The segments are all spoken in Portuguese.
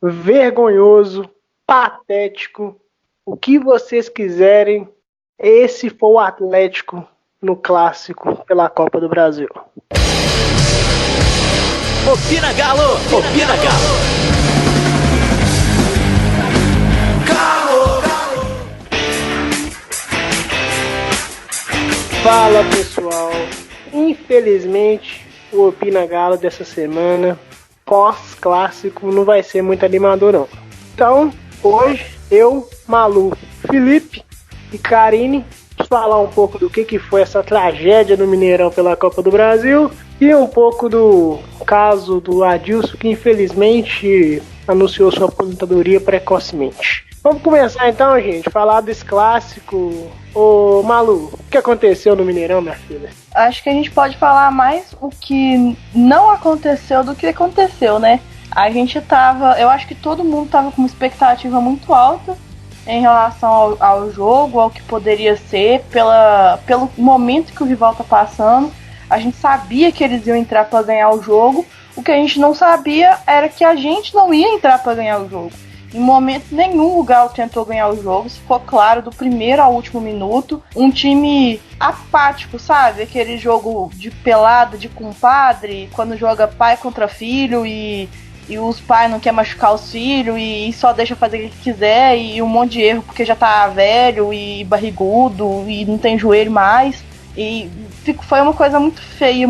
vergonhoso, patético, o que vocês quiserem. Esse foi o Atlético no clássico pela Copa do Brasil. Opina Galo! Opina Galo! Galo! Fala pessoal, infelizmente o Opina Galo dessa semana, pós-clássico, não vai ser muito animador não. Então, hoje, eu, Malu, Felipe e Karine, vamos falar um pouco do que foi essa tragédia no Mineirão pela Copa do Brasil e um pouco do caso do Adilson, que infelizmente anunciou sua aposentadoria precocemente. Vamos começar então, gente, falar desse clássico. Ô Malu, o que aconteceu no Mineirão, minha filha? Acho que a gente pode falar mais o que não aconteceu do que aconteceu, né? Eu acho que todo mundo tava com uma expectativa muito alta em relação ao jogo, ao que poderia ser, pelo momento que o rival tá passando. A gente sabia que eles iam entrar para ganhar o jogo. O que a gente não sabia era que a gente não ia entrar para ganhar o jogo. Em momento nenhum o Galo tentou ganhar o jogo, se for claro, do primeiro ao último minuto. Um time apático, sabe? Aquele jogo de pelada, de compadre, quando joga pai contra filho e os pais não querem machucar os filhos e só deixa fazer o que quiser e um monte de erro porque já tá velho e barrigudo e não tem joelho mais. E foi uma coisa muito feia,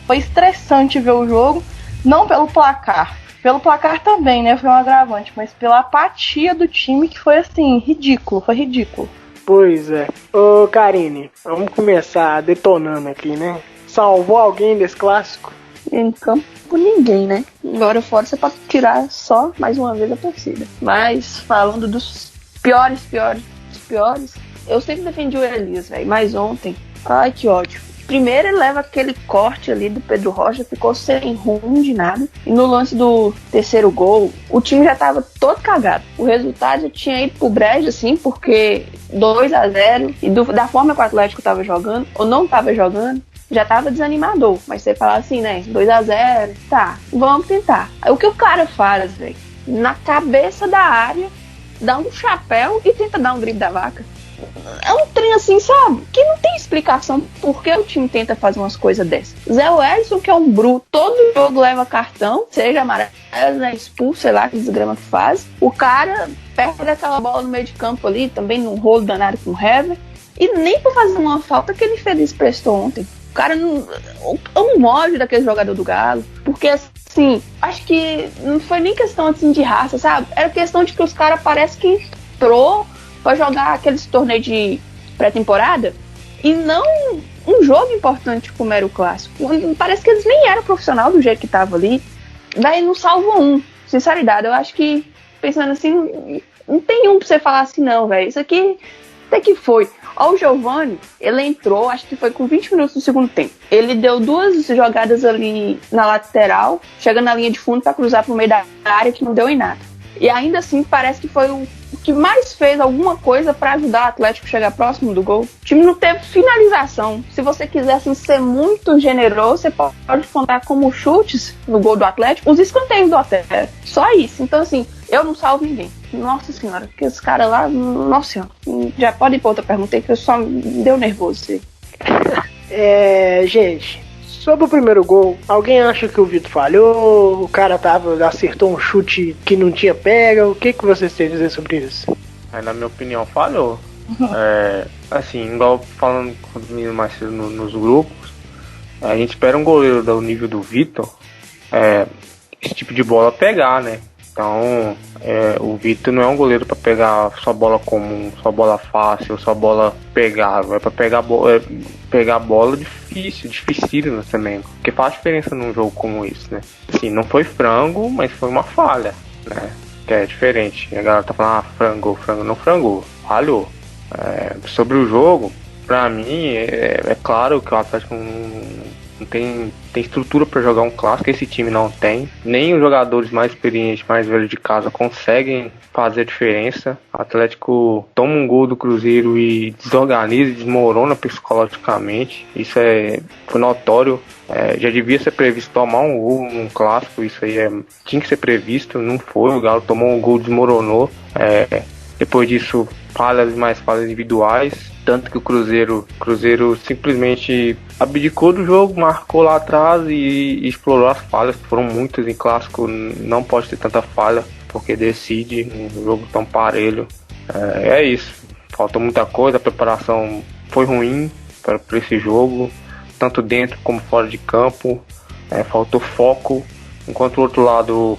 foi estressante ver o jogo, não pelo placar. Pelo placar também, né? Foi um agravante, mas pela apatia do time que foi assim, ridículo, foi ridículo. Pois é. Ô Karine, vamos começar detonando aqui, né? Salvou alguém desse clássico? Em campo, ninguém, né? Agora fora você pode tirar só mais uma vez a torcida. Mas falando dos piores, eu sempre defendi o Elias, velho. Mas ontem, ai que ódio. Primeiro ele leva aquele corte ali do Pedro Rocha, ficou sem rumo de nada. E no lance do terceiro gol, o time já tava todo cagado. O resultado já tinha ido pro brejo, assim, porque 2-0. E da forma que o Atlético tava jogando, ou não tava jogando, já tava desanimador. Mas você fala assim, né, 2-0, tá, vamos tentar. Aí o que o cara faz, velho? Na cabeça da área, dá um chapéu e tenta dar um drible da vaca. É um trem assim, sabe? Que não tem explicação por que o time tenta fazer umas coisas dessas. Zé Wellison, que é um bruto, todo jogo leva cartão, seja amarelo, né, expulso, sei lá, que desgrama que faz. O cara perde aquela bola no meio de campo ali, também num rolo danado com o Hever. E nem pra fazer uma falta que ele feliz prestou ontem. O cara não. Eu não ódio daquele jogador do Galo, porque assim, acho que não foi nem questão assim de raça, sabe? Era questão de que os caras parece que entrou pra jogar aqueles torneios de pré-temporada e não um jogo importante como era o clássico. Parece que eles nem eram profissional do jeito que tava ali. Daí não salvou um. Sinceridade, eu acho que, pensando assim, não tem um pra você falar assim, não, velho. Isso aqui até que foi. Ó, o Giovani, ele entrou, acho que foi com 20 minutos do segundo tempo. Ele deu 2 jogadas ali na lateral, chegando na linha de fundo pra cruzar pro meio da área, que não deu em nada. E ainda assim, parece que foi o que mais fez alguma coisa para ajudar o Atlético a chegar próximo do gol. O time não teve finalização. Se você quiser assim, ser muito generoso, você pode contar como chutes no gol do Atlético, os escanteios do Atlético. Só isso. Então, assim, eu não salvo ninguém. Nossa senhora, porque esse cara lá, nossa senhora. Já pode ir pra outra pergunta aí, que eu só me deu nervoso. Assim. Gente, sobre o primeiro gol, alguém acha que o Vitor falhou? O cara acertou um chute que não tinha pega? O que vocês têm a dizer sobre isso? Na minha opinião, falhou. Assim, igual falando com os meninos mais cedo nos grupos, a gente espera um goleiro do nível do Vitor, esse tipo de bola pegar, né? Então, o Vitor não é um goleiro para pegar só bola comum, só bola fácil, só bola pegável. É para pegar bola dificílima também. Porque faz diferença num jogo como esse, né? Assim, não foi frango, mas foi uma falha, né? Que é diferente. A galera tá falando, frango, não frangou, falhou. Sobre o jogo, pra mim, é claro que o Atlético não tem estrutura para jogar um clássico, esse time não tem. Nem os jogadores mais experientes, mais velhos de casa conseguem fazer a diferença. O Atlético toma um gol do Cruzeiro e desorganiza, desmorona psicologicamente. Isso foi notório. Já devia ser previsto tomar um gol num clássico, isso aí tinha que ser previsto, não foi. O Galo tomou um gol, desmoronou. Depois disso, falhas individuais, tanto que o Cruzeiro simplesmente abdicou do jogo, marcou lá atrás e explorou as falhas, que foram muitas em clássico, não pode ter tanta falha, porque decide um jogo tão parelho. É isso, faltou muita coisa, a preparação foi ruim para esse jogo, tanto dentro como fora de campo, faltou foco, enquanto o outro lado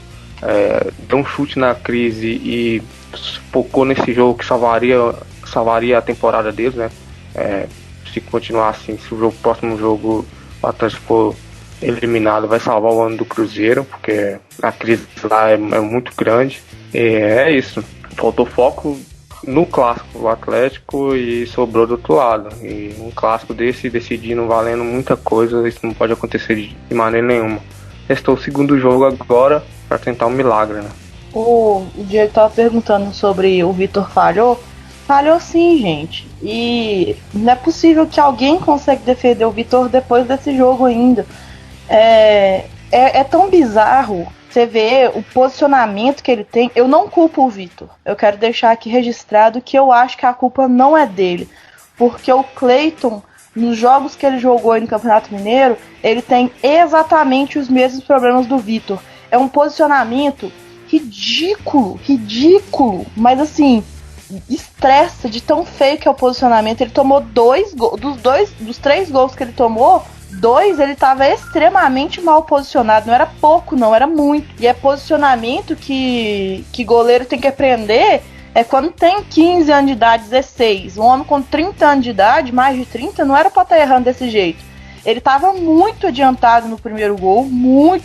deu um chute na crise e focou nesse jogo que salvaria a temporada deles, né? Se continuar assim, se o próximo jogo o Atlético for eliminado, vai salvar o ano do Cruzeiro, porque a crise lá é muito grande. É isso. Faltou foco no clássico do Atlético e sobrou do outro lado. E um clássico desse decidindo, valendo muita coisa, isso não pode acontecer de maneira nenhuma. Restou o segundo jogo agora para tentar um milagre, né? O Diego tava perguntando sobre o Vitor falhou. Falhou sim, gente. E não é possível que alguém consiga defender o Vitor depois desse jogo ainda. É tão bizarro você ver o posicionamento que ele tem. Eu não culpo o Vitor. Eu quero deixar aqui registrado que eu acho que a culpa não é dele. Porque o Cleiton, nos jogos que ele jogou aí no Campeonato Mineiro, ele tem exatamente os mesmos problemas do Vitor. É um posicionamento ridículo, mas assim, estressa de tão feio que é o posicionamento. Ele tomou 2 gols, dos 3 gols que ele tomou, 2 ele estava extremamente mal posicionado, não era pouco não, era muito. E é posicionamento que goleiro tem que aprender quando tem 15 anos de idade, 16. Um homem com 30 anos de idade, mais de 30, não era pra estar errando desse jeito. Ele estava muito adiantado no primeiro gol, no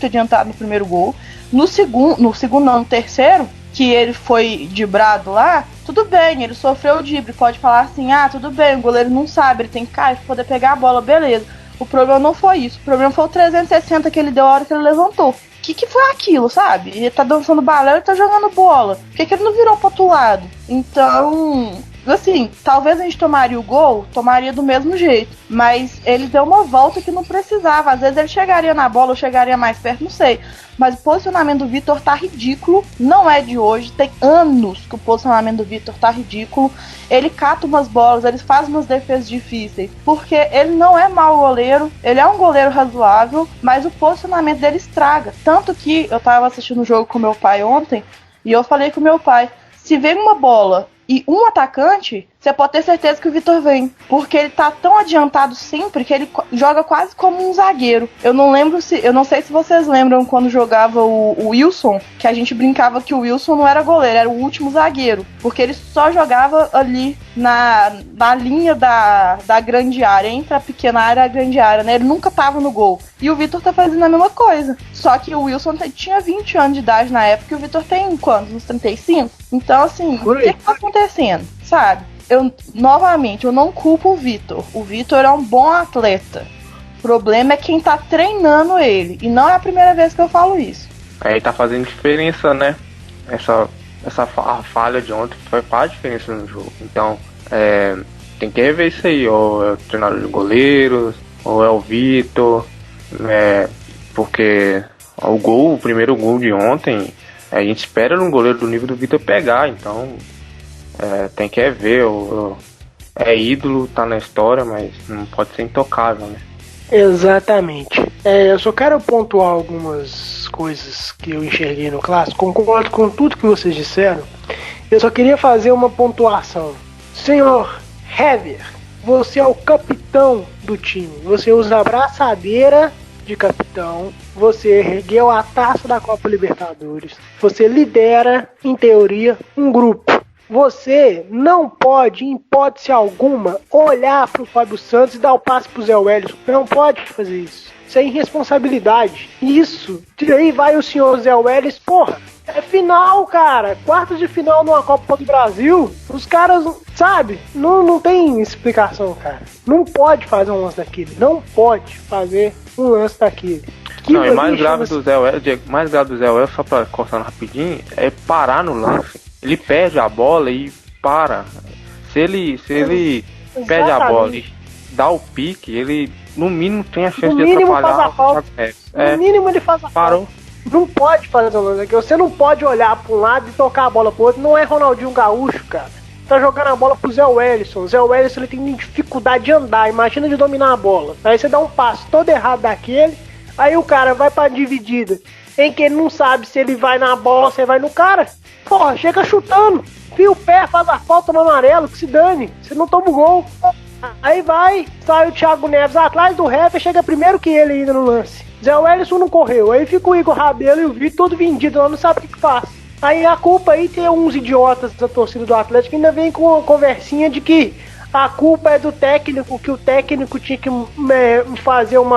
terceiro, que ele foi dibrado lá, tudo bem, ele sofreu o dibre, pode falar assim, tudo bem, o goleiro não sabe, ele tem que cair pra poder pegar a bola, beleza. O problema não foi isso, o problema foi o 360 que ele deu a hora que ele levantou. O que foi aquilo, sabe? Ele tá dançando balé, ele tá jogando bola. Por que ele não virou pro outro lado? Então, assim, talvez a gente tomaria o gol, tomaria do mesmo jeito. Mas ele deu uma volta que não precisava. Às vezes ele chegaria na bola ou chegaria mais perto, não sei. Mas o posicionamento do Vitor tá ridículo. Não é de hoje, tem anos que o posicionamento do Vitor tá ridículo. Ele cata umas bolas, ele faz umas defesas difíceis. Porque ele não é mau goleiro, ele é um goleiro razoável, mas o posicionamento dele estraga. Tanto que eu tava assistindo um jogo com meu pai ontem, e eu falei com meu pai, se vem uma bola e um atacante, você pode ter certeza que o Vitor vem. Porque ele tá tão adiantado sempre que ele joga quase como um zagueiro. Eu não sei se vocês lembram quando jogava o Wilson, que a gente brincava que o Wilson não era goleiro, era o último zagueiro. Porque ele só jogava ali na linha da grande área, entre a pequena área e a grande área, né? Ele nunca tava no gol. E o Vitor tá fazendo a mesma coisa. Só que o Wilson tinha 20 anos de idade na época e o Vitor tem quantos? Uns 35? Então, assim, o que tá acontecendo? Sabe? Novamente, eu não culpo o Vitor. O Vitor é um bom atleta. O problema é quem tá treinando ele. E não é a primeira vez que eu falo isso. Aí tá fazendo diferença, né? Essa falha de ontem faz diferença no jogo. Então, tem que rever isso aí. Ou é o treinador de goleiros, ou é o Vitor. Porque o primeiro gol de ontem, a gente espera um goleiro do nível do Vitor pegar. Então, tem que ver. É ídolo, tá na história, mas não pode ser intocável, né? Exatamente. Eu só quero pontuar algumas coisas que eu enxerguei no clássico. Concordo com tudo que vocês disseram. Eu só queria fazer uma pontuação. Senhor Hever, você é o capitão do time. Você usa a braçadeira de capitão. Você ergueu a taça da Copa Libertadores. Você lidera, em teoria, um grupo. Você não pode, em hipótese alguma, olhar para o Fábio Santos e dar o passe para o Zé Welles. Não pode fazer isso. Isso é irresponsabilidade. Isso. E aí vai o senhor Zé Welles, porra. É final, cara. Quartas de final numa Copa do Brasil. Os caras, sabe? Não tem explicação, cara. Não pode fazer um lance daquele. Não pode fazer um lance daquele. Não, e mais grave do Zé Welles, só pra cortar rapidinho, é parar no lance. Ele perde a bola e para. Se ele perde a bola e dá o pique, ele no mínimo tem a chance de atrapalhar o Thiago Neves. No mínimo ele faz a parou. Falta. Não pode fazer um lance aqui. Você não pode olhar pra um lado e tocar a bola pro outro. Não é Ronaldinho Gaúcho, cara. Tá jogando a bola pro Zé Wellison. O Zé Wellison ele tem dificuldade de andar. Imagina de dominar a bola. Aí você dá um passo todo errado daquele. Aí o cara vai pra dividida, em que ele não sabe se ele vai na bola ou se ele vai no cara. Porra, chega chutando. Fia o pé, faz a falta no amarelo, que se dane. Você não toma o gol. Aí sai o Thiago Neves atrás do Hever, chega primeiro que ele ainda no lance. Zé Wellison não correu. Aí fica o Igor Rabelo e o Vitor todo vendido, ela não sabe o que faz. Aí a culpa aí tem uns idiotas da torcida do Atlético que ainda vem com uma conversinha de que a culpa é do técnico, que o técnico tinha que fazer um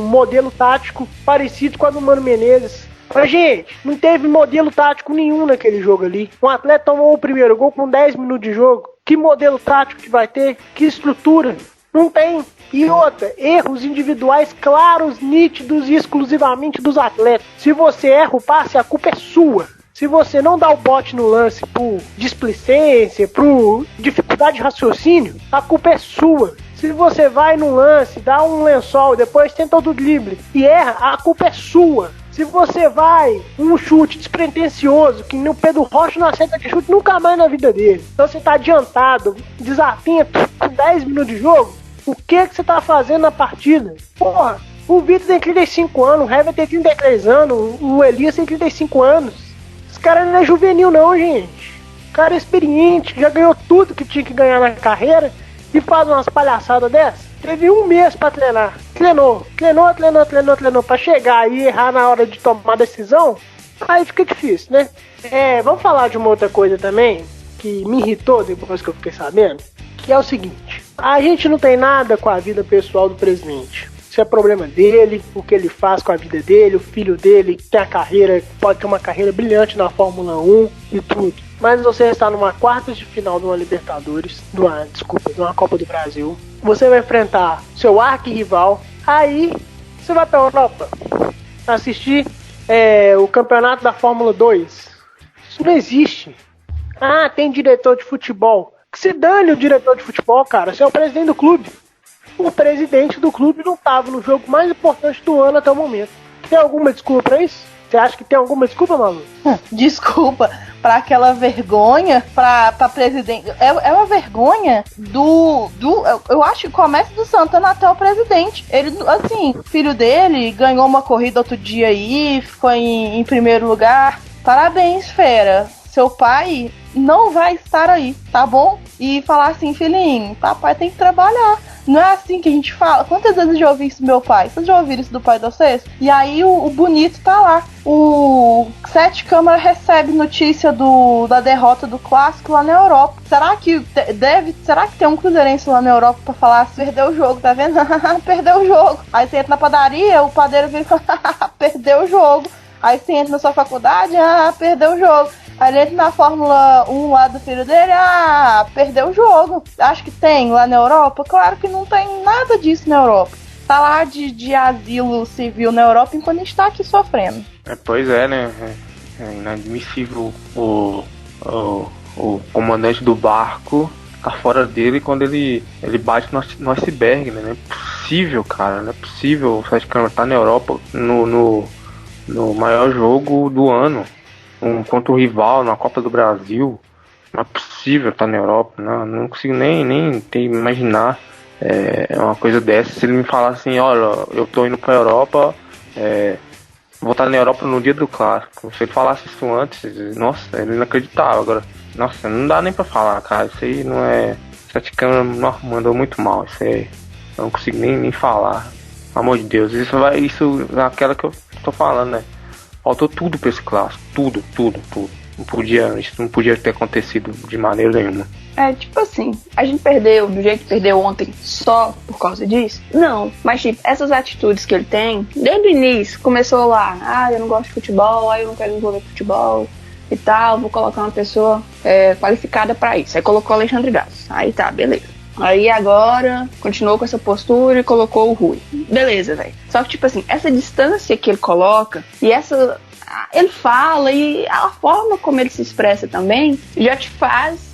modelo tático parecido com a do Mano Menezes. Mas, gente, não teve modelo tático nenhum naquele jogo ali. Um atleta tomou o primeiro gol com 10 minutos de jogo. Que modelo tático que vai ter? Que estrutura? Não tem. E outra, erros individuais claros, nítidos e exclusivamente dos atletas. Se você erra o passe, a culpa é sua. Se você não dá o bote no lance por displicência, por dificuldade de raciocínio, a culpa é sua. Se você vai no lance, dá um lençol, depois tenta o drible e erra, a culpa é sua. Se você vai um chute despretensioso, que no Pedro Rocha não acerta de chute nunca mais na vida dele. Então você tá adiantado, desatento, com 10 minutos de jogo, o que você tá fazendo na partida? Porra, o Vitor tem 35 anos, o Hever tem 33 anos, o Elias tem 35 anos. Esse cara não é juvenil não, gente. O cara é experiente, já ganhou tudo que tinha que ganhar na carreira e faz umas palhaçadas dessas. Teve um mês pra treinar. Treinou pra chegar e errar na hora de tomar a decisão. Aí fica difícil, né? Vamos falar de uma outra coisa também que me irritou depois que eu fiquei sabendo, que é o seguinte: a gente não tem nada com a vida pessoal do presidente. Isso é problema dele, o que ele faz com a vida dele, o filho dele tem a carreira, pode ter uma carreira brilhante na Fórmula 1 e tudo. Mas você está numa quartas de final de uma Libertadores, de uma Copa do Brasil. Você vai enfrentar seu arquirrival. Aí você vai para a Europa assistir o campeonato da Fórmula 2. Isso não existe. Ah, tem diretor de futebol. Que se dane o diretor de futebol, cara. Você é o presidente do clube. O presidente do clube não estava no jogo mais importante do ano até o momento. Tem alguma desculpa pra isso? Você acha que tem alguma desculpa, Malu? Desculpa pra aquela vergonha, pra presidente. É uma vergonha eu acho que começa do Santana até o presidente. Ele, assim, filho dele ganhou uma corrida outro dia aí, ficou em primeiro lugar. Parabéns, fera. Seu pai não vai estar aí, tá bom? E falar assim, filhinho, papai tem que trabalhar. Não é assim que a gente fala. Quantas vezes eu já ouvi isso do meu pai? Vocês já ouviram isso do pai de vocês? E aí o bonito tá lá. O Sete Câmara recebe notícia da derrota do clássico lá na Europa. Será que tem um cruzeirense lá na Europa pra falar assim, perdeu o jogo, tá vendo? Perdeu o jogo. Aí você entra na padaria, o padeiro vem e fala, perdeu o jogo. Aí você entra na sua faculdade, perdeu o jogo. Aí ele entra na Fórmula 1 lá do filho dele, perdeu o jogo. Acho que tem lá na Europa? Claro que não tem nada disso na Europa. Tá lá de asilo civil na Europa enquanto a gente tá aqui sofrendo. Pois é, né? É inadmissível o comandante do barco tá fora dele quando ele bate no iceberg, né? Não é possível, cara. Não é possível o Sete Câmara tá na Europa no maior jogo do ano. Contra o rival na Copa do Brasil. Não é possível estar na Europa. Não consigo nem imaginar uma coisa dessa. Se ele me falar assim, olha, eu tô indo pra Europa, vou estar na Europa no dia do clássico. Se ele falasse isso antes, nossa, ele não acreditava. Agora, nossa, não dá nem pra falar, cara. Isso aí não é. Sete Câmara mandou muito mal. Isso aí eu não consigo nem falar. Pelo amor de Deus. Isso é aquela que eu tô falando, né? Faltou tudo pra esse clássico. Tudo. Isso não podia ter acontecido de maneira nenhuma. Tipo assim, a gente perdeu do jeito que perdeu ontem só por causa disso? Não, mas tipo, essas atitudes que ele tem, desde o início, começou lá, eu não gosto de futebol, eu não quero envolver futebol e tal, vou colocar uma pessoa qualificada pra isso. Aí colocou o Alexandre Gás, aí tá, beleza. Aí agora, continuou com essa postura e colocou o Rui. Beleza, velho. Só que tipo assim, essa distância que ele coloca e ele fala e a forma como ele se expressa também já te faz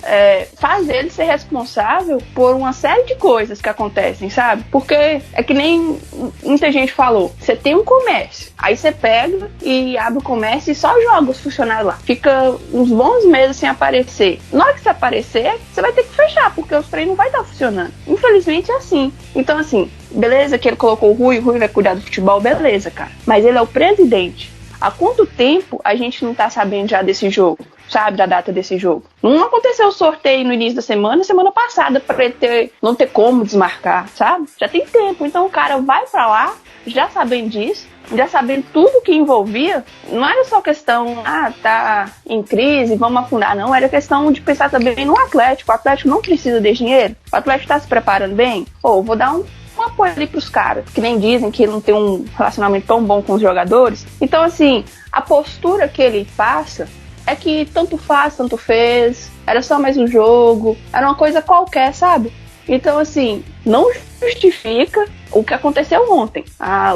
ele ser responsável por uma série de coisas que acontecem, sabe? Porque é que nem muita gente falou, você tem um comércio, aí você pega e abre o comércio e só joga os funcionários lá, fica uns bons meses sem aparecer. Na hora que você aparecer, você vai ter que fechar, porque os trem não vai estar funcionando. Infelizmente é assim. Então assim, beleza que ele colocou o Rui vai cuidar do futebol, beleza, cara, mas ele é o presidente. Há quanto tempo a gente não tá sabendo já desse jogo, sabe, da data desse jogo? Não aconteceu o sorteio no início da semana passada, pra ele não ter como desmarcar, sabe? Já tem tempo, então o cara vai pra lá, já sabendo disso, já sabendo tudo que envolvia. Não era só questão, tá em crise, vamos afundar, não. Era questão de pensar também no Atlético. O Atlético não precisa de dinheiro, o Atlético tá se preparando bem. Vou dar um apoio ali pros caras, que nem dizem que ele não tem um relacionamento tão bom com os jogadores. Então assim, a postura que ele passa é que tanto faz, tanto fez, era só mais um jogo, era uma coisa qualquer, sabe? Então assim, não justifica o que aconteceu ontem,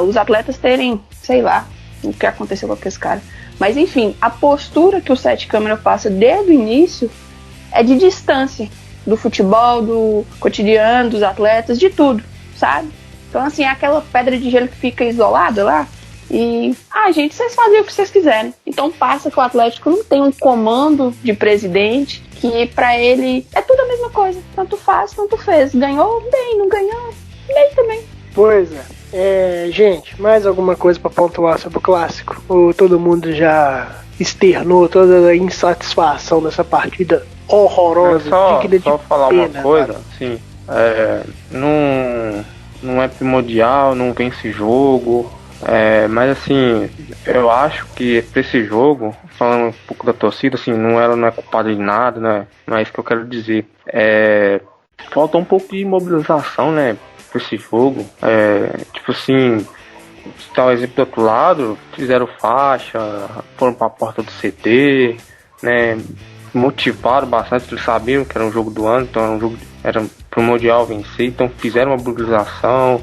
os atletas terem, sei lá, o que aconteceu com aqueles caras. Mas enfim, a postura que o Sete Câmara passa desde o início é de distância do futebol, do cotidiano, dos atletas, de tudo, sabe? Então assim, é aquela pedra de gelo que fica isolada lá e, gente, vocês fazem o que vocês quiserem. Então passa que o Atlético não tem um comando de presidente que pra ele é tudo a mesma coisa, tanto faz, tanto fez, ganhou bem, não ganhou bem também. Pois é. Gente, mais alguma coisa pra pontuar sobre o clássico? Ou todo mundo já externou toda a insatisfação dessa partida horrorosa? Só falar uma coisa, assim, não é primordial, não vence jogo, mas assim, eu acho que pra esse jogo, falando um pouco da torcida, assim, não é culpada de nada, né? Não é isso que eu quero dizer. Falta um pouco de mobilização, né, pra esse jogo. Tipo assim, tá o exemplo do outro lado, fizeram faixa, foram pra porta do CT, né? Motivaram bastante, eles sabiam que era um jogo do ano, então era primordial vencer, então fizeram uma mobilização,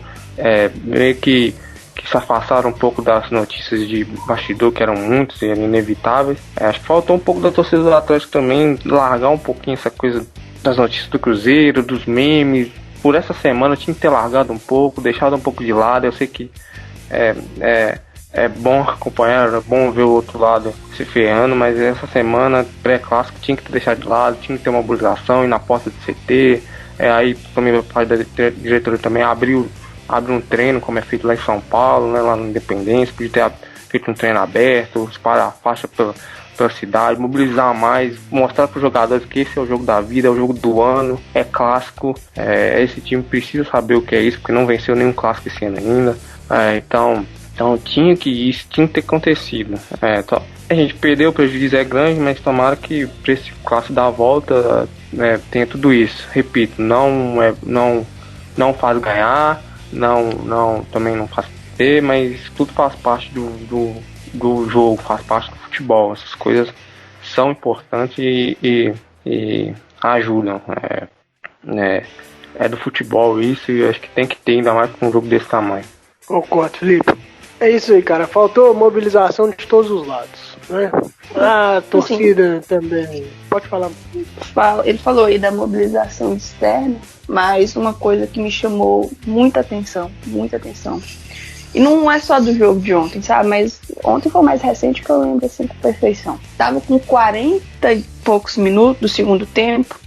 meio que se afastaram um pouco das notícias de bastidor, que eram muitas e eram inevitáveis. Acho que faltou um pouco da torcida do Atlético também, largar um pouquinho essa coisa das notícias do Cruzeiro, dos memes. Por essa semana tinha que ter largado um pouco, deixado um pouco de lado. Eu sei que é bom acompanhar, é bom ver o outro lado se ferrando, mas essa semana pré-clássico tinha que ter deixado de lado, tinha que ter uma mobilização, ir na porta do CT, aí também a parte da diretoria também abre um treino, como é feito lá em São Paulo, né, lá na Independência, podia ter feito um treino aberto, espalhar a faixa pela cidade, mobilizar mais, mostrar para os jogadores que esse é o jogo da vida, é o jogo do ano, é clássico, esse time precisa saber o que é isso, porque não venceu nenhum clássico esse ano ainda, então tinha que ter acontecido. A gente perdeu, o prejuízo é grande, mas tomara que para esse clássico da volta tenha tudo isso. Repito, não faz ganhar, também não faz perder, mas tudo faz parte do jogo, faz parte do futebol. Essas coisas são importantes e ajudam. É do futebol isso, e eu acho que tem que ter, ainda mais com um jogo desse tamanho. Concordo, Felipe. É isso aí, cara. Faltou mobilização de todos os lados, né? A torcida também. Pode falar. Ele falou aí da mobilização externa, mas uma coisa que me chamou muita atenção. E não é só do jogo de ontem, sabe? Mas ontem foi o mais recente que eu lembro assim com perfeição. Tava com 40 e poucos minutos do segundo tempo.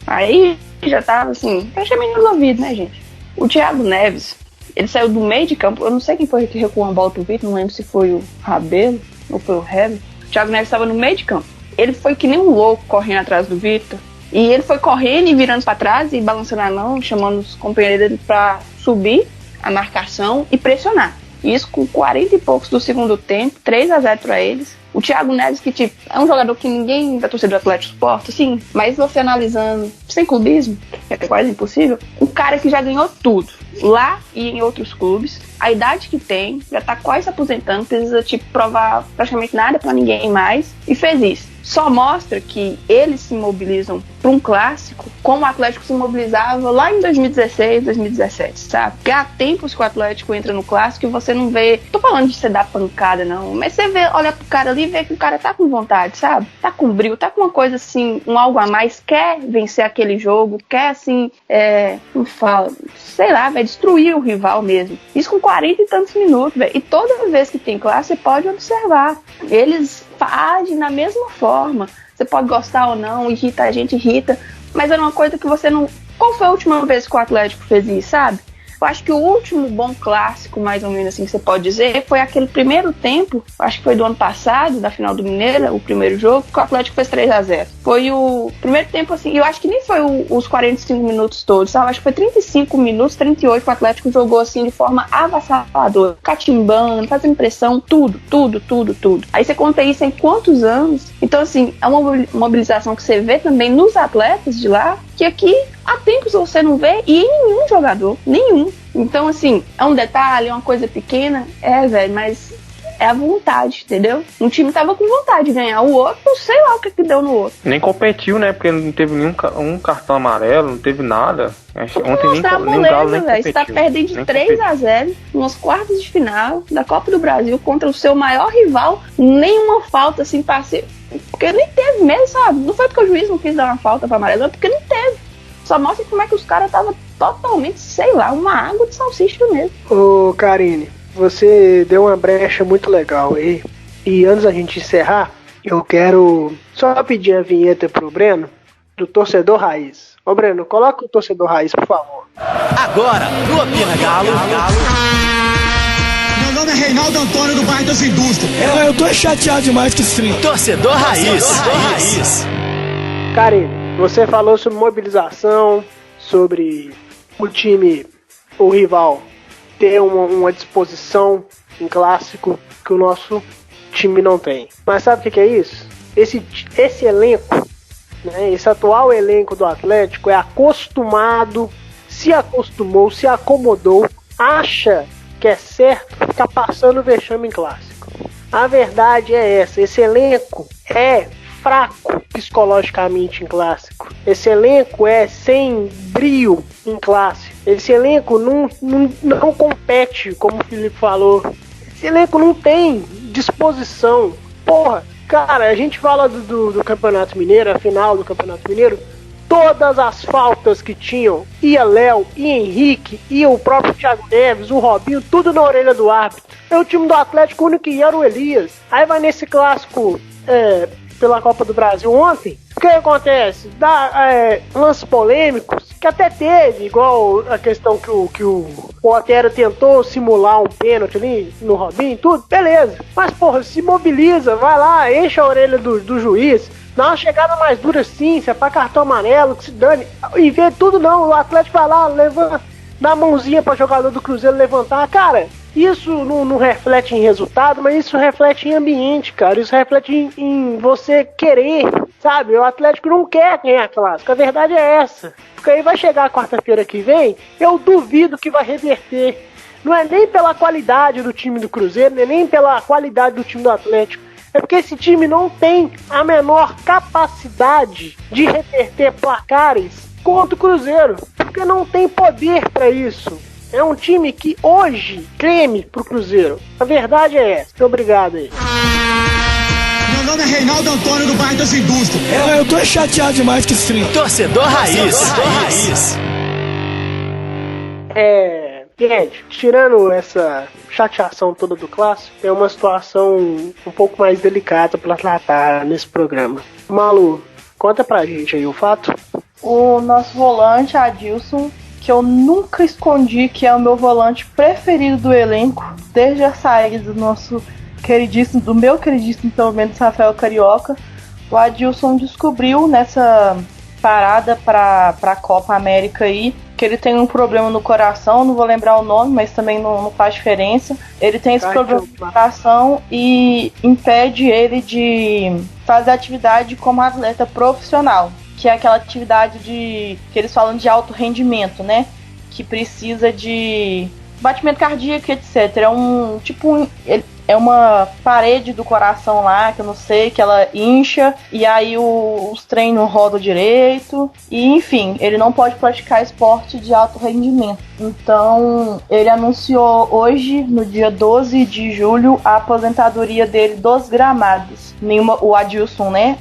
Aí já tava assim, praticamente nos ouvidos, né, gente? O Thiago Neves, ele saiu do meio de campo. Eu não sei quem foi que recuou a bola pro Vitor, não lembro se foi o Rabelo ou foi o Heber. O Thiago Neves estava no meio de campo. Ele foi que nem um louco correndo atrás do Vitor. E ele foi correndo e virando para trás e balançando a mão, chamando os companheiros dele para subir a marcação e pressionar. Isso com 40 e poucos do segundo tempo, 3-0 pra eles. O Thiago Neves, que tipo, é um jogador que ninguém da torcida do Atlético suporta, sim, mas você analisando sem clubismo, que é quase impossível, um cara que já ganhou tudo, lá e em outros clubes, a idade que tem, já tá quase se aposentando, precisa tipo, provar praticamente nada pra ninguém mais, e fez isso. Só mostra que eles se mobilizam para um clássico como o Atlético se mobilizava lá em 2016, 2017, sabe? Porque há tempos que o Atlético entra no clássico e você não vê... Tô falando de você dar pancada, não. Mas você vê, olha pro cara ali e vê que o cara tá com vontade, sabe? Tá com brilho, tá com uma coisa assim, um algo a mais, quer vencer aquele jogo, quer assim, como fala, sei lá, vai destruir o rival mesmo. Isso com 40 e tantos minutos, velho. E toda vez que tem clássico, você pode observar. Eles agem da mesma forma. Você pode gostar ou não, irrita a gente, irrita, mas é uma coisa que você não... Qual foi a última vez que o Atlético fez isso, sabe? Eu acho que o último bom clássico, mais ou menos assim que você pode dizer, foi aquele primeiro tempo, acho que foi do ano passado, da final do Mineiro, o primeiro jogo, que o Atlético fez 3-0. Foi o primeiro tempo, assim, eu acho que nem foi os 45 minutos todos, sabe? Acho que foi 35 minutos, 38, que o Atlético jogou, assim, de forma avassaladora, catimbando, fazendo pressão, tudo. Aí você conta isso em quantos anos? Então, assim, é uma mobilização que você vê também nos atletas de lá, que aqui há tempos você não vê e em nenhum jogador, nenhum. Então, assim, é um detalhe, é uma coisa pequena, velho, mas é a vontade, entendeu? Um time tava com vontade de ganhar, o outro, não sei lá o que deu no outro. Nem competiu, né? Porque não teve nenhum um cartão amarelo, não teve nada. Ontem nem o Galo nem competiu. Você tá perdendo de 3-0 nas quartas de final da Copa do Brasil contra o seu maior rival, nenhuma falta assim pra ser... Porque nem teve mesmo, sabe? Não foi porque o juiz não quis dar uma falta pra amarelo, é porque não teve. Só mostra como é que os caras estavam totalmente, sei lá, uma água de salsicha mesmo. Ô, Karine, você deu uma brecha muito legal aí. E antes da gente encerrar, eu quero só pedir a vinheta pro Breno, do Torcedor Raiz. Ô, Breno, coloca o Torcedor Raiz, por favor. Agora, no Opina Galo. Meu nome é Reinaldo Antônio, do bairro das Indústrias. Eu tô chateado demais com esse trem. Torcedor Raiz. Karine, você falou sobre mobilização, sobre o time, o rival, ter uma disposição em clássico que o nosso time não tem. Mas sabe o que é isso? Esse elenco, né, esse atual elenco do Atlético é acostumado, se acostumou, se acomodou, acha que é certo ficar passando vexame em clássico. A verdade é essa, esse elenco é fraco psicologicamente em clássico. Esse elenco é sem brio em clássico. Esse elenco não compete, como o Felipe falou. Esse elenco não tem disposição. Porra, cara, a gente fala do Campeonato Mineiro, a final do Campeonato Mineiro, todas as faltas que tinham, ia Léo, ia Henrique, ia o próprio Thiago Neves, o Robinho, tudo na orelha do árbitro. É o time do Atlético, o único que ia era o Elias. Aí vai nesse clássico pela Copa do Brasil ontem, o que acontece? Dá lances polêmicos, que até teve, igual a questão que o Otero tentou simular um pênalti ali no Robinho, tudo, beleza. Mas, porra, se mobiliza, vai lá, enche a orelha do juiz, dá uma chegada mais dura sim, se é pra cartão amarelo, que se dane, e vê tudo não, o Atlético vai lá, levanta, dá a mãozinha pra jogador do Cruzeiro levantar, cara. Isso não reflete em resultado, mas isso reflete em ambiente, cara. Isso reflete em você querer, sabe? O Atlético não quer ganhar clássico. A verdade é essa. Porque aí vai chegar a quarta-feira que vem, eu duvido que vai reverter. Não é nem pela qualidade do time do Cruzeiro, nem pela qualidade do time do Atlético. É porque esse time não tem a menor capacidade de reverter placares contra o Cruzeiro. Porque não tem poder para isso. É um time que hoje treme pro Cruzeiro. A verdade é essa. Obrigado aí. Meu nome é Reinaldo Antônio, do bairro das Indústrias. Eu tô chateado demais com esse trem. Torcedor Raiz. Gente, tirando essa chateação toda do clássico, tem uma situação um pouco mais delicada pra tratar nesse programa. Malu, conta pra gente aí o fato. O nosso volante, Adilson, que eu nunca escondi que é o meu volante preferido do elenco, desde a saída do meu queridíssimo pelo menos Rafael Carioca. O Adilson descobriu nessa parada para a Copa América aí porque ele tem um problema no coração, não vou lembrar o nome, mas também não faz diferença. Ele tem esse problema no coração e impede ele de fazer atividade como atleta profissional, que é aquela atividade que eles falam de alto rendimento, né? Que precisa de batimento cardíaco, etc. É uma parede do coração lá, que eu não sei, que ela incha, e aí os trem não rodam direito, e enfim, ele não pode praticar esporte de alto rendimento. Então, ele anunciou hoje, no dia 12 de julho, a aposentadoria dele dos gramados. O Adilson, né?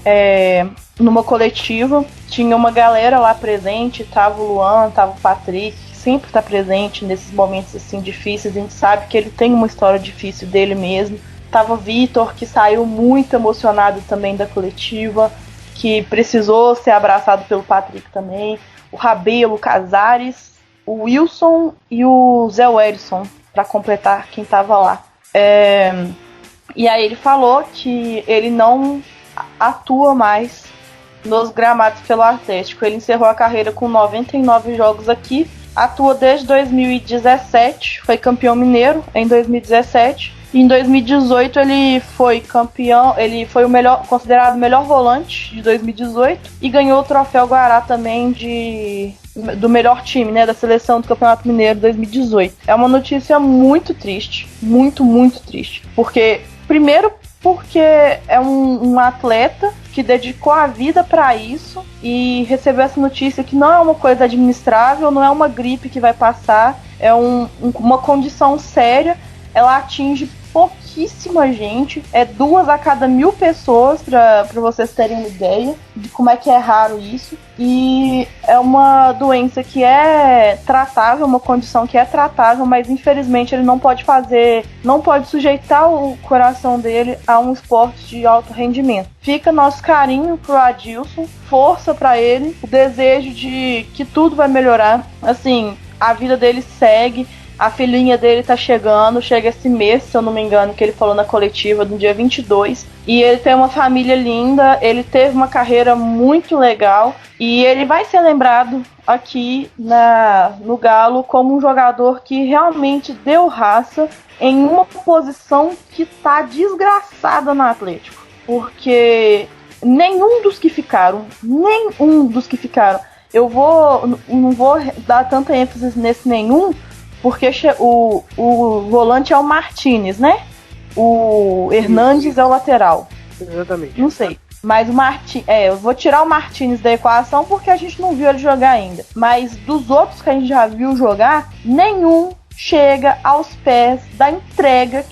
Numa coletiva, tinha uma galera lá presente, tava o Luan, tava o Patrick, sempre está presente nesses momentos assim difíceis. A gente sabe que ele tem uma história difícil dele mesmo. Tava o Vitor, que saiu muito emocionado também da coletiva, que precisou ser abraçado pelo Patrick também. O Rabelo, o Casares, o Wilson e o Zé Wellison, para completar quem tava lá. E aí ele falou que ele não atua mais nos gramados pelo Atlético. Ele encerrou a carreira com 99 jogos aqui. Atua desde 2017, foi campeão mineiro em 2017. E em 2018 ele foi campeão, ele foi considerado o melhor volante de 2018 e ganhou o troféu Guará também do melhor time, né, da seleção do Campeonato Mineiro 2018. É uma notícia muito triste, muito, muito triste. Porque é um atleta que dedicou a vida para isso e recebeu essa notícia que não é uma coisa administrável, não é uma gripe que vai passar, é uma condição séria, ela atinge pouquíssima gente, 2 a cada 1.000 pessoas, para vocês terem uma ideia de como é que é raro isso, e é uma doença que é tratável, uma condição que é tratável, mas infelizmente ele não pode sujeitar o coração dele a um esporte de alto rendimento. Fica nosso carinho pro Adilson, força para ele, o desejo de que tudo vai melhorar, assim, a vida dele segue. A filhinha dele tá chega esse mês, se eu não me engano, que ele falou na coletiva, no dia 22. E ele tem uma família linda, ele teve uma carreira muito legal. E ele vai ser lembrado aqui no Galo como um jogador que realmente deu raça em uma posição que tá desgraçada no Atlético. Porque nenhum dos que ficaram, eu não vou dar tanta ênfase nesse nenhum, porque o volante é o Martínez, né? O Hernandes é o lateral. Exatamente. Não sei. Mas o eu vou tirar o Martínez da equação porque a gente não viu ele jogar ainda. Mas dos outros que a gente já viu jogar, nenhum chega aos pés da entrega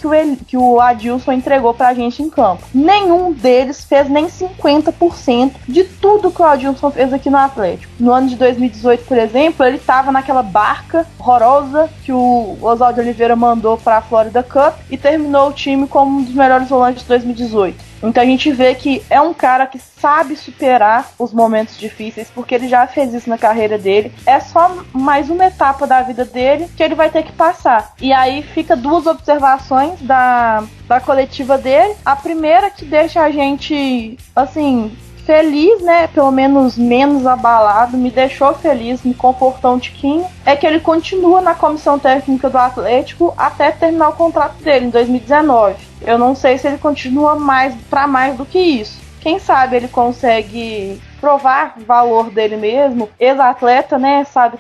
que o Adilson entregou pra gente em campo. Nenhum deles fez nem 50% de tudo que o Adilson fez aqui no Atlético. No ano de 2018, por exemplo, ele tava naquela barca horrorosa que o Oswaldo Oliveira mandou pra Florida Cup e terminou o time como um dos melhores volantes de 2018. Então a gente vê que é um cara que sabe superar os momentos difíceis, porque ele já fez isso na carreira dele. É só mais uma etapa da vida dele que ele vai ter que passar. E aí fica 2 observações da coletiva dele. A primeira, que deixa a gente, assim, feliz, né? Pelo menos abalado, me deixou feliz, me confortou um tiquinho, é que ele continua na comissão técnica do Atlético até terminar o contrato dele em 2019. Eu não sei se ele continua mais do que isso. Quem sabe ele consegue provar o valor dele mesmo. Ex-atleta, né? Sabe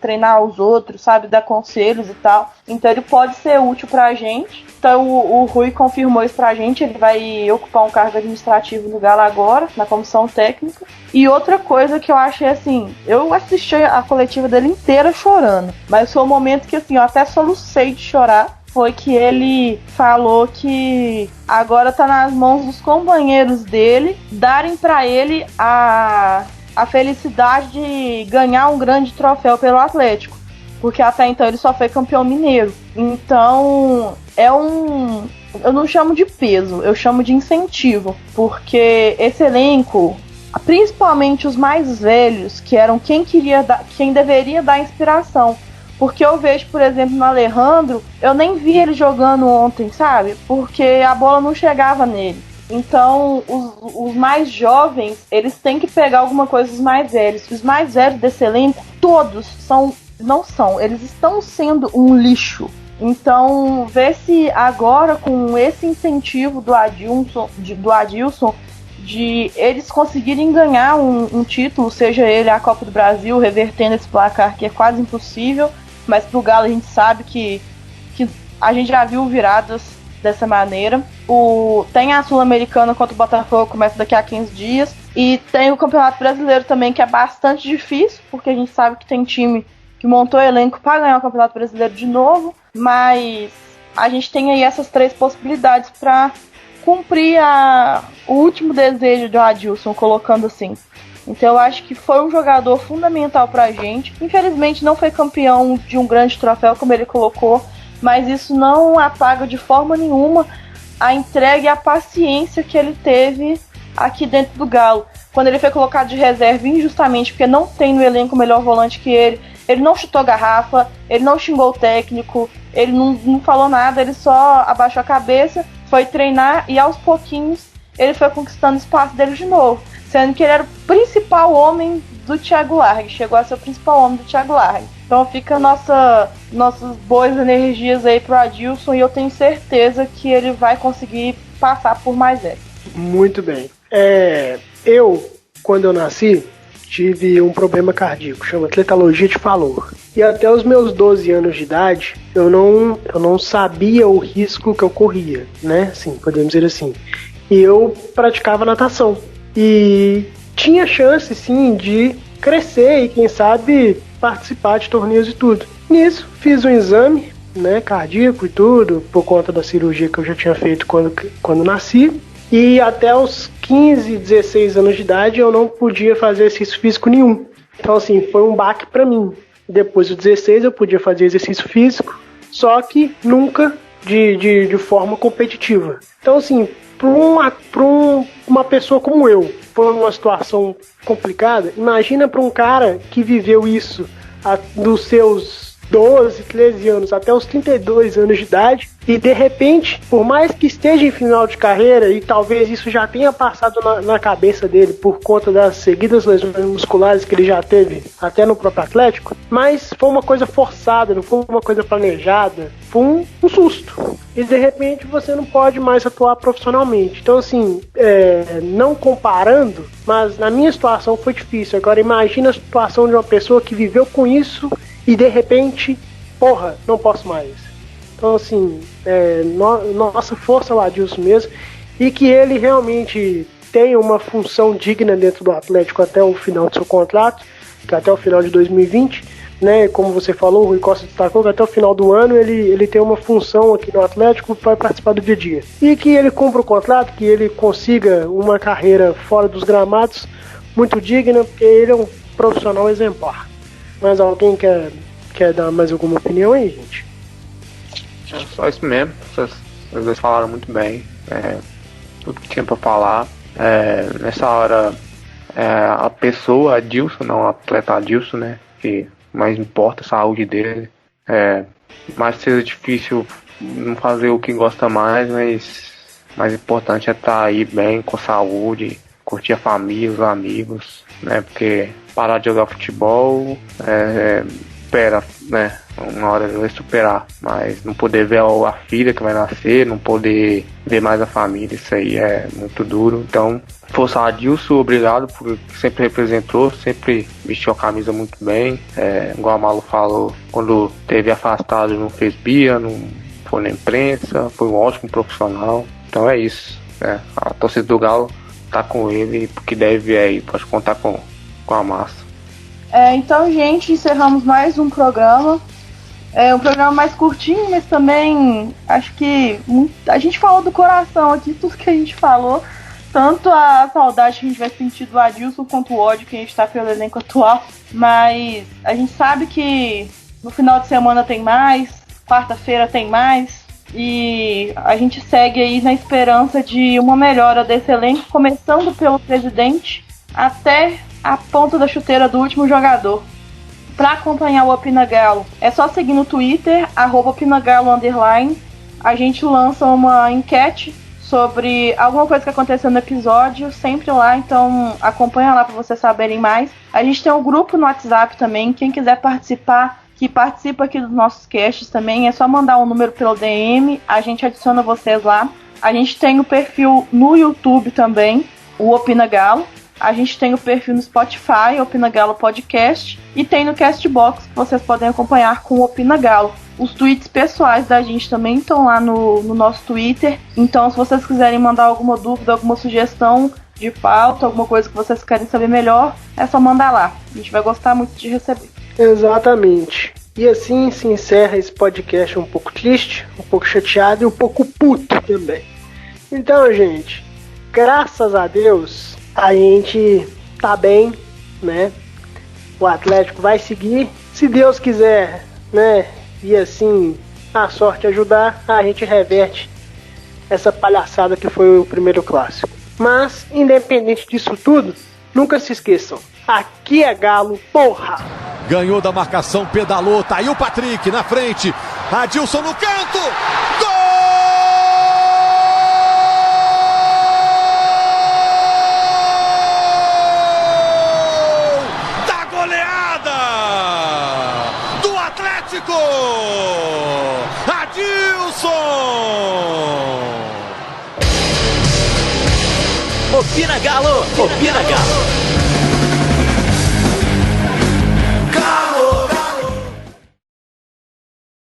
treinar os outros, sabe dar conselhos e tal. Então ele pode ser útil pra gente. Então o Rui confirmou isso pra gente. Ele vai ocupar um cargo administrativo no Galo agora, na comissão técnica. E outra coisa que eu achei assim, eu assisti a coletiva dele inteira chorando. Mas foi um momento que assim, eu até solucei de chorar. Foi que ele falou que agora tá nas mãos dos companheiros dele darem pra ele a felicidade de ganhar um grande troféu pelo Atlético. Porque até então ele só foi campeão mineiro. Então eu não chamo de peso, eu chamo de incentivo. Porque esse elenco, principalmente os mais velhos, que eram quem deveria dar inspiração. Porque eu vejo, por exemplo, no Alejandro, eu nem vi ele jogando ontem, sabe? Porque a bola não chegava nele. Então, os mais jovens, eles têm que pegar alguma coisa dos mais velhos. Os mais velhos desse elenco, todos eles estão sendo um lixo. Então, ver se agora, com esse incentivo do Adilson, de eles conseguirem ganhar um título, seja ele a Copa do Brasil, revertendo esse placar que é quase impossível, mas pro Galo a gente sabe que a gente já viu viradas dessa maneira. Tem a Sul-Americana contra o Botafogo, começa daqui a 15 dias, e tem o Campeonato Brasileiro também, que é bastante difícil, porque a gente sabe que tem time que montou o elenco para ganhar o Campeonato Brasileiro de novo, mas a gente tem aí essas 3 possibilidades para cumprir o último desejo do Adilson, colocando assim. Então eu acho que foi um jogador fundamental pra gente. Infelizmente não foi campeão de um grande troféu, como ele colocou, mas isso não apaga de forma nenhuma a entrega e a paciência que ele teve aqui dentro do Galo. Quando ele foi colocado de reserva injustamente, porque não tem no elenco o melhor volante que ele não chutou garrafa, ele não xingou o técnico, ele não falou nada, ele só abaixou a cabeça, foi treinar e aos pouquinhos ele foi conquistando o espaço dele de novo, sendo que ele era o principal homem do Thiago Largue, chegou a ser o principal homem do Thiago Largue. Então fica nossas boas energias aí pro Adilson, e eu tenho certeza que ele vai conseguir passar por mais essa. Muito bem. Quando eu nasci, tive um problema cardíaco, chama atletalogia de Fallot. E até os meus 12 anos de idade, eu não sabia o risco que eu corria, né? Assim, podemos dizer assim. E eu praticava natação. E tinha chance, sim, de crescer e, quem sabe, participar de torneios e tudo. Nisso, fiz um exame, né, cardíaco e tudo, por conta da cirurgia que eu já tinha feito quando nasci. E até os 15, 16 anos de idade eu não podia fazer exercício físico nenhum. Então, assim, foi um baque pra mim. Depois dos 16 eu podia fazer exercício físico, só que nunca de forma competitiva. Então, assim, para uma pessoa como eu, foi uma situação complicada. Imagina para um cara que viveu isso dos seus 12, 13 anos até os 32 anos de idade, e de repente, por mais que esteja em final de carreira, e talvez isso já tenha passado na cabeça dele por conta das seguidas lesões musculares que ele já teve até no próprio Atlético, mas foi uma coisa forçada, não foi uma coisa planejada, foi um susto. E de repente você não pode mais atuar profissionalmente. Então, assim, não comparando, mas na minha situação foi difícil. Agora imagina a situação de uma pessoa que viveu com isso e de repente, não posso mais. Então, assim, nossa força ao Adilson mesmo, e que ele realmente tenha uma função digna dentro do Atlético até o final do seu contrato, que até o final de 2020, né, como você falou, o Rui Costa destacou que até o final do ano ele tem uma função aqui no Atlético para participar do dia a dia. E que ele cumpra o contrato, que ele consiga uma carreira fora dos gramados muito digna, porque ele é um profissional exemplar. Mas alguém quer dar mais alguma opinião aí, gente? Só isso mesmo, vocês dois falaram muito bem, tudo que tinha pra falar. Nessa hora, a pessoa Adilson, não o atleta Adilson, né, que mais importa a saúde dele, mais seja difícil não fazer o que gosta mais, mas mais importante é estar aí bem, com saúde, curtir a família, os amigos, né, porque parar de jogar futebol, espera, né, uma hora ele vai superar, mas não poder ver a filha que vai nascer, não poder ver mais a família, isso aí é muito duro. Então, força Adilson, obrigado por sempre representou, sempre vestiu a camisa muito bem, igual a Malu falou, quando teve afastado não fez birra, não foi na imprensa, foi um ótimo profissional. Então é isso, a torcida do Galo tá com ele, porque deve aí, pode contar com a massa. Então, gente, encerramos mais um programa. Um programa mais curtinho, mas também acho que a gente falou do coração aqui, tudo que a gente falou. Tanto a saudade que a gente vai sentir do Adilson, quanto o ódio que a gente tá pelo elenco atual. Mas a gente sabe que no final de semana tem mais, quarta-feira tem mais. E a gente segue aí na esperança de uma melhora desse elenco, começando pelo presidente até a ponta da chuteira do último jogador. Para acompanhar o Opina Galo, é só seguir no Twitter, @OpinaGalo_. A gente lança uma enquete sobre alguma coisa que aconteceu no episódio, sempre lá, então acompanha lá para vocês saberem mais. A gente tem um grupo no WhatsApp também, quem quiser participar, que participa aqui dos nossos casts também, é só mandar um número pelo DM, a gente adiciona vocês lá. A gente tem o perfil no YouTube também, o Opina Galo. A gente tem o perfil no Spotify, Opina Galo Podcast, e tem no Castbox, que vocês podem acompanhar com o Opina Galo. Os tweets pessoais da gente também estão lá no nosso Twitter, então se vocês quiserem mandar alguma dúvida, alguma sugestão de pauta, alguma coisa que vocês querem saber melhor, é só mandar lá. A gente vai gostar muito de receber. Exatamente. E assim se encerra esse podcast um pouco triste, um pouco chateado e um pouco puto também. Então, gente, graças a Deus, a gente tá bem, né? O Atlético vai seguir. Se Deus quiser, né? E assim a sorte ajudar, a gente reverte essa palhaçada que foi o primeiro clássico. Mas, independente disso tudo, nunca se esqueçam, aqui é Galo, porra! Ganhou da marcação, pedalou, tá aí o Patrick na frente, Adilson no canto, gol! Da goleada do Atlético! Adilson! Opina Galo! Opina Galo!